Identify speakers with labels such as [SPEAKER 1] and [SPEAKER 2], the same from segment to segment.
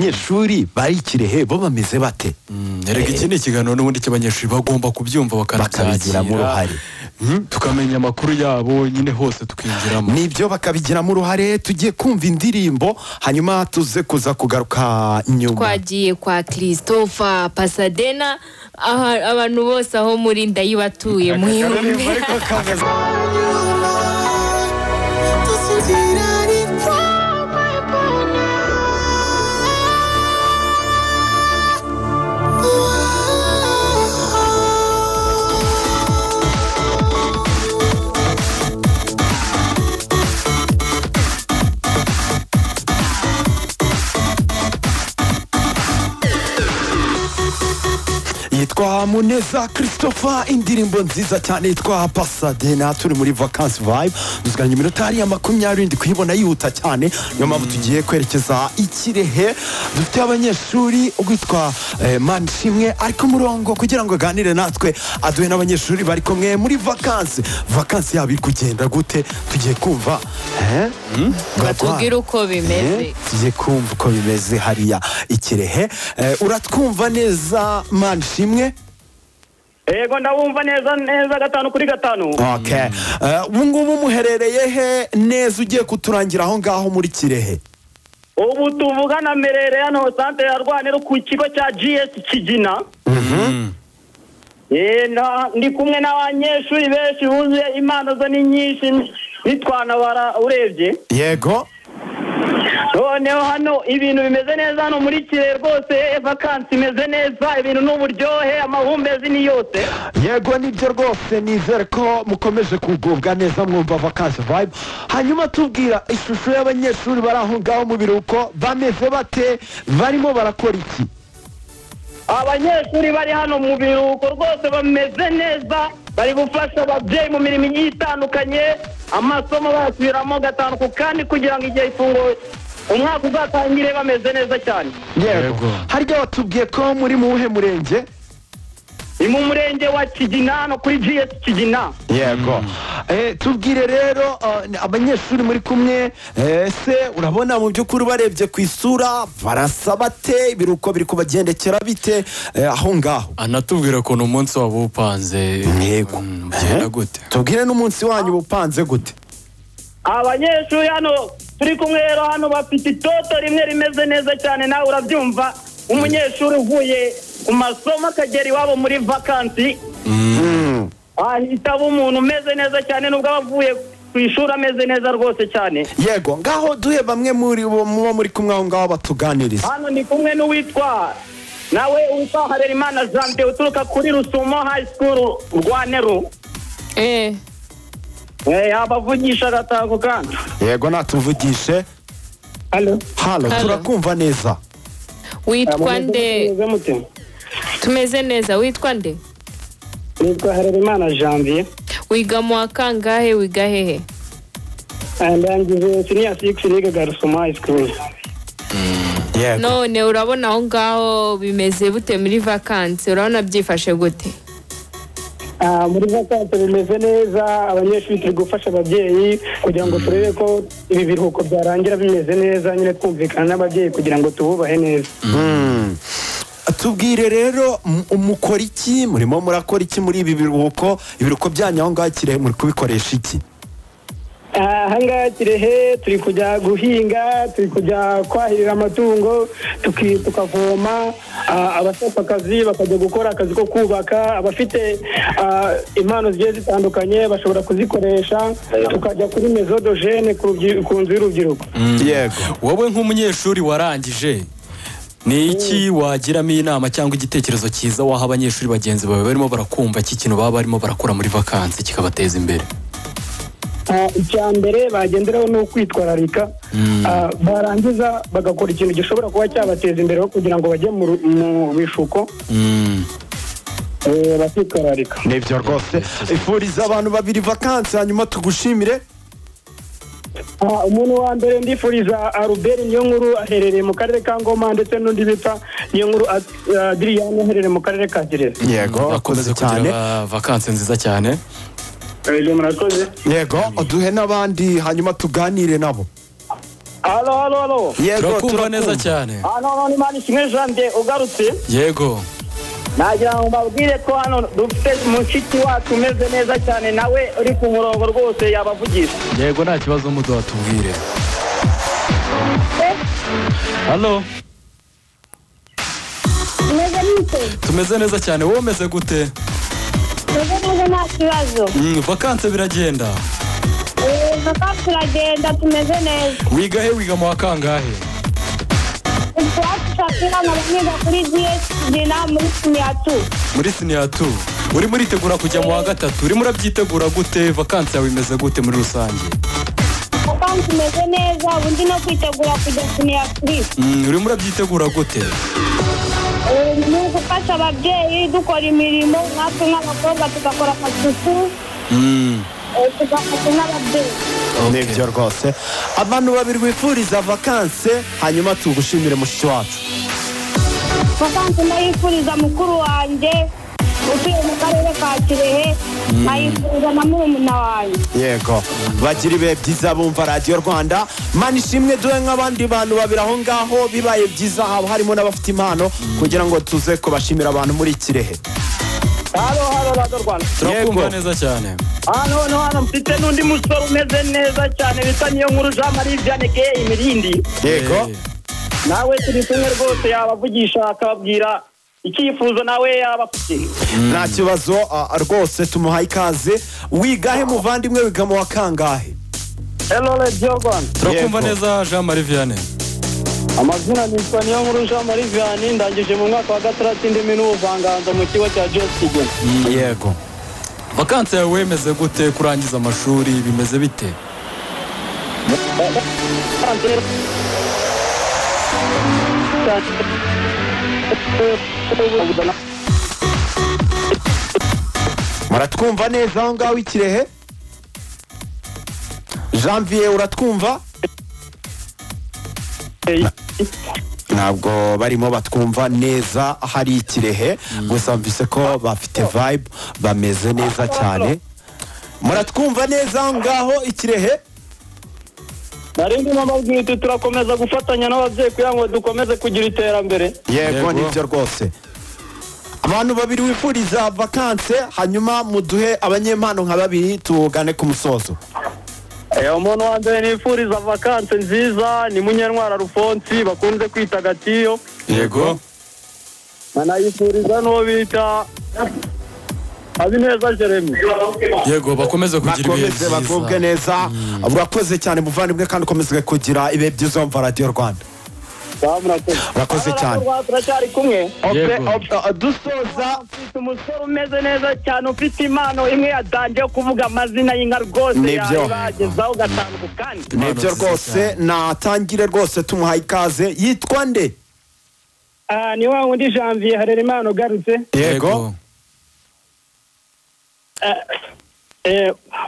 [SPEAKER 1] abanyeshuri bari Kirehe bo bameze bate?
[SPEAKER 2] Erega iki ni ikiganiro n'ubundi cy'abanyeshuri bagomba kubyumva
[SPEAKER 1] bakabigiramo uruhare,
[SPEAKER 2] tukamenya amakuru yabo nyine hose tukinjiramo.
[SPEAKER 1] Nibyo bakabigiramo uruhare. Tugiye kumva indirimbo hanyuma tuze kuza kugaruka nyuma.
[SPEAKER 3] Twagiye kwa Christopher Pasadena, abantu bose aho muri ndayibatuye muhimbe.
[SPEAKER 1] Yitwa Muneza Christopher, indirimbo nziza cyane yitwa Pasadena. Turi muri Vacances Vibe, duziganye iminota ari 20 kuyibona yihuta cyane. Niyo mpamvu tugiye kwerekeza Ikirehe. Dufite abanyeshuri ugwitwa Manishimwe ariko murongo kugira ngo aganire natwe, aduhe n'abanyeshuri bari kumwe muri vacances yabo iri kugenda gute. Tugiye kumva
[SPEAKER 3] batubwira uko bimeze.
[SPEAKER 1] Tugiye kumva uko bimeze hariya Ikirehe. Uratwumva neza Manishimwe?
[SPEAKER 4] Ego ndabumva neza 5-5.
[SPEAKER 1] Okay. Ubungubu muherereye he neza ugiye kuturangira aho ngaho muri Kirehe?
[SPEAKER 4] Ubu tuvugana merere hano centre ya Rwanero ku kigo cya GS Kigina. Ndi kumwe n'abanyeshuri benshi buzuye impano zo ni nyinshi nitwana bara urebye.
[SPEAKER 1] Yego.
[SPEAKER 4] Noneho hano ibintu bimeze neza hano muri Kirehe rwose, vacances imeze neza, ibintu n'uburyohe, amahumbezi ni yose.
[SPEAKER 1] Yego nibyo rwose, nizere ko mukomeje kugubwa neza mwumva Vacances Vibe. Hanyuma tubwira ishusho y'abanyeshuri bari aho ngaho mu biruhuko bameze bate, barimo barakora iki?
[SPEAKER 4] Abanyeshuri bari hano mu biruhuko rwose bameze neza, bari gufasha ababyeyi mu mirimo itandukanye, amasomo basubiramo gatanu ku kandi kugira ngo igihe ifungo umwaka uzatangire bameze neza cyane.
[SPEAKER 1] Yego. Harya watubwiye ko muri muhe murenge?
[SPEAKER 4] Ni mu murenge wa Kigina no kuri GS Kigina.
[SPEAKER 1] Yego. Tubwire rero abanyeshuri muri kumwe, se urabona mu by'ukuri barebye ku isura barasa bate, ibiruko biri kubagendekera bite aho ngaho?
[SPEAKER 2] Anatubwira ko umunsi wabo upanze.
[SPEAKER 1] Yego.
[SPEAKER 2] Bigenda gute?
[SPEAKER 1] Tubwire n'umunsi wanyu upanze gute?
[SPEAKER 4] Abanyeshuri hano turi kumwe rero hano bafite itoto rimwe rimeze neza cyane, nawe urabyumva. Umunyeshuri uvuye ku masomo akagera iwabo muri vacances ahitaba umuntu umeze neza cyane, nubwo abavuye ku ishuri ameze neza rwose cyane.
[SPEAKER 1] Yego, ngaho duhe bamwe muri bo muri kumwe aho ngaho batuganiriza.
[SPEAKER 4] Hano ni kumwe n'uwitwa nawe witwa Harerimana Jean de uturuka kuri Rusumo High School Rwanero. Abavugisha gatako kandi.
[SPEAKER 1] Yego natuvugishe.
[SPEAKER 4] Hello.
[SPEAKER 1] Turakumva neza.
[SPEAKER 3] Witwa nde? Tumeze neza. Witwa nde?
[SPEAKER 4] Witwa Harerimana Janvier.
[SPEAKER 3] Wiga mu akangahe, wiga hehe?
[SPEAKER 4] Ndangije senior 6 niga Rusumo High School.
[SPEAKER 1] Yego.
[SPEAKER 3] None urabona aho ngaho bimeze bute muri vacances? Urabona byifashe gute?
[SPEAKER 4] Muri vacances bimeze neza, abanyeshuri turi gufasha ababyeyi kugira ngo turebe ko ibi biruhuko byarangira bimeze neza, nyine twumvikana n'ababyeyi kugira ngo tububahe neza.
[SPEAKER 1] Tubwire rero umukora iki, murimo murakora iki muri ibi biruhuko byanyu aho ngaho Kirehe muri kubikoresha iki?
[SPEAKER 4] Aha ngaha Kirehe turi kujya guhinga, turi kujya kwahirira amatungo, tukavoma, abashaka akazi bakajya gukora akazi ko kubaka, abafite impano zigiye zitandukanye bashobora kuzikoresha, tukajya kuri maison de jeunes ku nzu y'urubyiruko.
[SPEAKER 1] Yego.
[SPEAKER 2] Wowe nk'umunyeshuri warangije, ni iki wagiramo inama cyangwa igitekerezo cyiza waha abanyeshuri bagenzi bawe barimo barakumva iki kintu baba barimo barakora muri vacances kikabateza imbere?
[SPEAKER 4] Icyambere bagenderaho no kwitwararika, barangiza bagakora ikintu gishobora kuba cyabateza imbere kugira ngo bajye mu bishuko. Bakitwararika.
[SPEAKER 1] Nibyo rwose. Ifuriza abantu babiri vacances hanyuma tugushimire.
[SPEAKER 4] Umuntu wa mbere ndifuriza Albert Niyonkuru aherereye mu karere ka Ngoma, ndetse n'undi bita Niyonkuru Adrian aherereye mu karere ka Kirehe.
[SPEAKER 1] Yego, akoze cyane.
[SPEAKER 2] Vacances nziza cyane.
[SPEAKER 4] Murakoze.
[SPEAKER 1] Yego, duhe n'abandi hanyuma tuganire nabo.
[SPEAKER 4] Halo.
[SPEAKER 1] yego
[SPEAKER 2] turakumva neza cyane.
[SPEAKER 4] Hano ni mani kimwe Jean ugarutse.
[SPEAKER 2] Yego.
[SPEAKER 4] Nagira ngo mbabwire ko hano dufite mushiki wacu umeze neza cyane nawe uri ku murongo rwose yabavugisha.
[SPEAKER 2] Yego nta kibazo muduha tubwire. Halo. Tumeze neza cyane, wowe umeze gute?
[SPEAKER 5] Tumeze nta kibazo.
[SPEAKER 2] Vakanse biragenda.
[SPEAKER 5] Vakanse biragenda tumeze neza.
[SPEAKER 2] Wiga he, wiga mu wa kangahe?
[SPEAKER 5] Shakira n'abamiga kuri DS na muri Siniatu.
[SPEAKER 2] Muri Siniatu. Uri muritegura kujya mu wa gatatu, uri murabyitegura gute? Vakanse yawe imeze gute muri rusange?
[SPEAKER 5] Vakanse imeze neza, ubundi no kwitegura kujya Siniatu.
[SPEAKER 2] Uri murabyitegura gute?
[SPEAKER 5] Ni ugufasha ababyeyi dukora imirimo natwe nk'abakobwa tugakora amasuku tugafasha n'ababyeyi.
[SPEAKER 1] nibyo rwose. Abantu babiri bifuriza vakanse hanyuma tugushimire mushiki wacu.
[SPEAKER 5] Vakanse ndayifuriza mukuru wanjye utuye mu karere ka Kirehe, nkayifuriza na murumuna wanjye.
[SPEAKER 1] Yego bagira ibihe byiza bumva radiyo Rwanda. Mana ishimwe duhe nk'abandi bantu babiri aho ngaho bibaye byiza, haba harimo n'abafite impano kugira ngo tuze kubashimira abantu muri Kirehe.
[SPEAKER 4] Halo radiyo Rwanda.
[SPEAKER 2] Turakumva neza cyane.
[SPEAKER 4] Hano mfite n'undi musore umeze neza cyane bita Niyonkuru Jean Marie Vianney Imirindi.
[SPEAKER 1] Yego
[SPEAKER 4] Nawe turi kumwe rwose yabavugisha akababwira icyifuzo nawe yabafite.
[SPEAKER 1] nta kibazo rwose tumuhaye ikaze. Wigahe muvandimwe, wiga mu wa kangahe?
[SPEAKER 4] Hello radiyo Rwanda.
[SPEAKER 2] Turakumva neza Jean Marie Vianney.
[SPEAKER 4] Amazina ni Niyonkuru Jean Marie Vianney, ndangije mu mwaka wa 6 indimi n'ubuvanganzo mu kigo cya Joseph.
[SPEAKER 1] Yego
[SPEAKER 2] Vakanse yawe imeze gute? Kurangiza amashuri bimeze bite?
[SPEAKER 1] muratwumva neza aho ngaho i Kirehe? Janvier uratwumva? Ntabwo barimo batwumva neza hari Kirehe, gusa mvise ko bafite vibe bameze neza cyane. Muratwumva neza aho ngaho i Kirehe?
[SPEAKER 4] Narindi mabwite turakomeza gufatanya n'ababyeyi kugira ngo dukomeze kugira iterambere.
[SPEAKER 1] Yego nibyo rwose. Abantu babiri wifuriza vakanse hanyuma muduhe abanyempano nka babiri tugane ku musozo.
[SPEAKER 4] Umuntu wa mbere nifuriza vakanse nziza ni Munyentwara Rufonsi bakunze kwita Gatiyo.
[SPEAKER 2] Yego.
[SPEAKER 4] Nanayifuriza n'uwo bita Habineza Jeremy.
[SPEAKER 2] Yego bakomeze kugira ibihe
[SPEAKER 1] byiza, bagubwe neza. Urakoze cyane muvandimwe kandi ukomeze kugira ibihe byiza umva radiyo Rwanda. Urakoze cyane.
[SPEAKER 4] Turacyari kumwe.
[SPEAKER 1] Dusoza
[SPEAKER 4] ufite umusore umeze neza cyane ufite impano imwe yadanje yo kuvuga amazina y'inka rwose yabagezaho ugatanguka kandi.
[SPEAKER 1] Nibyo rwose natangire rwose tumuhaye ikaze. Yitwa nde?
[SPEAKER 4] Ni wa wundi Janvier Harerimana ugarutse.
[SPEAKER 1] Yego.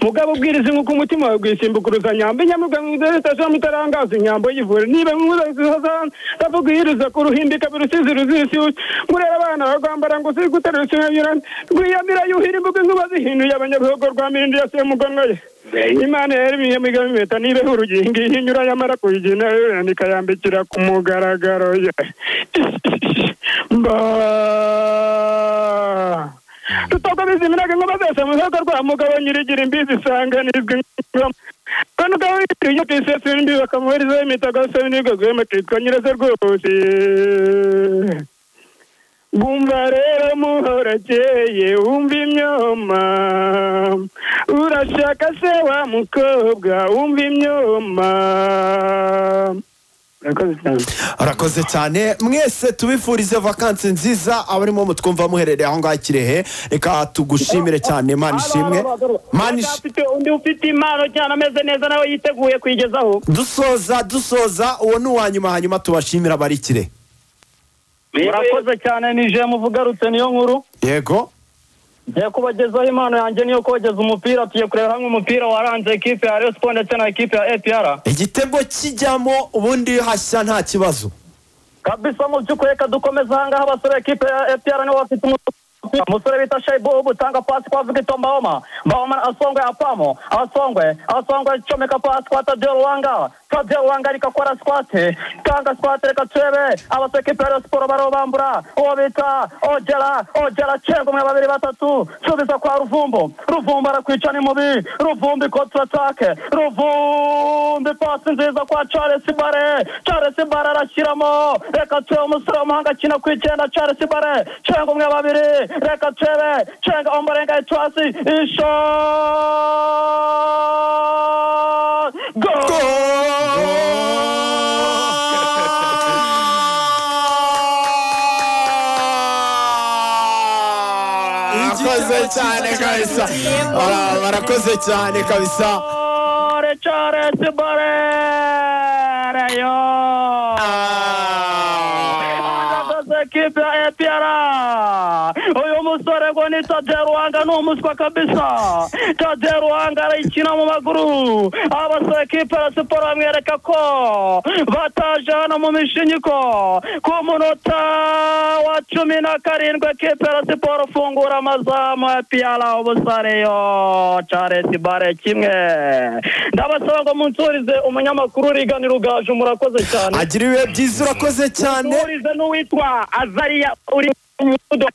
[SPEAKER 4] Mugabo ubwiriza nk'uko umutima wawe gwisimbukuruza nyambo inyamurwa mw'idoreta mutarangaza inyambo y'ivure niba mw'udavugwiriza ku ruhimbika birusizi ruzisi murera abana bagwambara ngo si guterura ikinyanyurane rwiyamira yuhira imbuga inkuba zihinduye abanyabihogo rwa mirindi ya semugonwa ye Imana yarimiye migabo impeta nibeho urugingo ihinyura yamara kuyigina ikayambikira ku mugaragaro ye tutakomeza iminaga ngo bazese mu bihugu rwa mugabo nyirigira imbizi isanganizwa kandi ukaba witiriye kwisesa imbi bakamuherizaho imitago se nibwo gwema kitwa nyirase rwose bumva rero muhorakeye wumva imyoma urashaka se wa mukobwa wumva imyoma.
[SPEAKER 1] Arakoze cyane mwese tubifurize vakanse nziza abarimo mutwumva muherereye aho ngaho Kirehe. Reka tugushimire cyane Mana ishimwe.
[SPEAKER 4] Undi ufite impano cyane ameze neza nawe yiteguye kuyigezaho.
[SPEAKER 1] Dusoza uwo ni uwanyuma hanyuma tubashimira abari Kirehe.
[SPEAKER 4] Murakoze cyane nije muvugarutse niyo nkuru.
[SPEAKER 1] Yego.
[SPEAKER 4] Ngiye kubagezaho impano yanjye niyo kogeza umupira, tugiye kureba hamwe umupira waranze ekipe ya Rayon Sports ndetse na ekipe ya APR.
[SPEAKER 1] Igitego kijyamo ubundi hashya nta kibazo.
[SPEAKER 4] Kabisa mu by'ukuri reka dukomeza ahangaha abasore ekipe ya APR nibo bafite umusore bita Shaibu butanga pasi kwa Victor Mbahoma asongwe apamo asongwe comeka pasi kwa Tadeo Ruanga
[SPEAKER 6] Tadeo Wangarika kora squate tanga squate reka turebe abasekipe ya Siporo barobambura uwo bita Ojera Cengo mwe babiri batatu subiza kwa Ruvumbo arakwica ni mubi Ruvumbi contre attaque Ruvumbi pasi nziza kwa Charles Bare arashyiramo reka turebe umusore w'umuhanga akina ku icyenda Charles Bare Cengo mwe babiri reka turebe Cengo omborenga itwasi isho
[SPEAKER 1] Barakoze cyane kabisa. Barakoze cyane kabisa.
[SPEAKER 6] Charles Bare yo. Kipe Epiara uyu musore ngo ni Tadeo Ruhanga ni umuswa kabisa. Tadeo Ruhanga arayikina mu maguru abasore kipe ya Siporo bamwereka ko bataje hano mu mishinyiko ku munota wa 17 kipe ya Siporo fungura amazamu Epiara ubusareyo Charles Bare kimwe. Ndabasaba ngo munsurize umunyamakuru Rigani Rugaju murakoze cyane.
[SPEAKER 1] Agiriwe byiza urakoze cyane.
[SPEAKER 6] Munsurize n'uwitwa Azaria uri mudo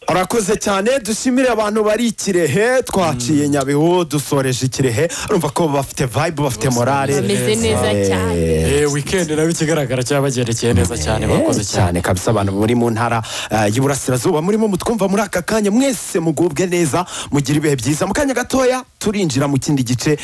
[SPEAKER 1] urakoze cyane dushimire abantu bari Ikirehe twaciye Nyabihu dusoreje Ikirehe urumva ko bafite vibe bafite morale
[SPEAKER 3] bameze neza cyane
[SPEAKER 2] weekend nayo ikigaragara cyabagerekeye neza cyane bakoze cyane
[SPEAKER 1] kabisa abantu muri mu ntara y'Iburasirazuba murimo mutwumva muri aka kanya mwese mugubwe neza mugira ibihe byiza mu kanya gatoya turinjira mu kindi gice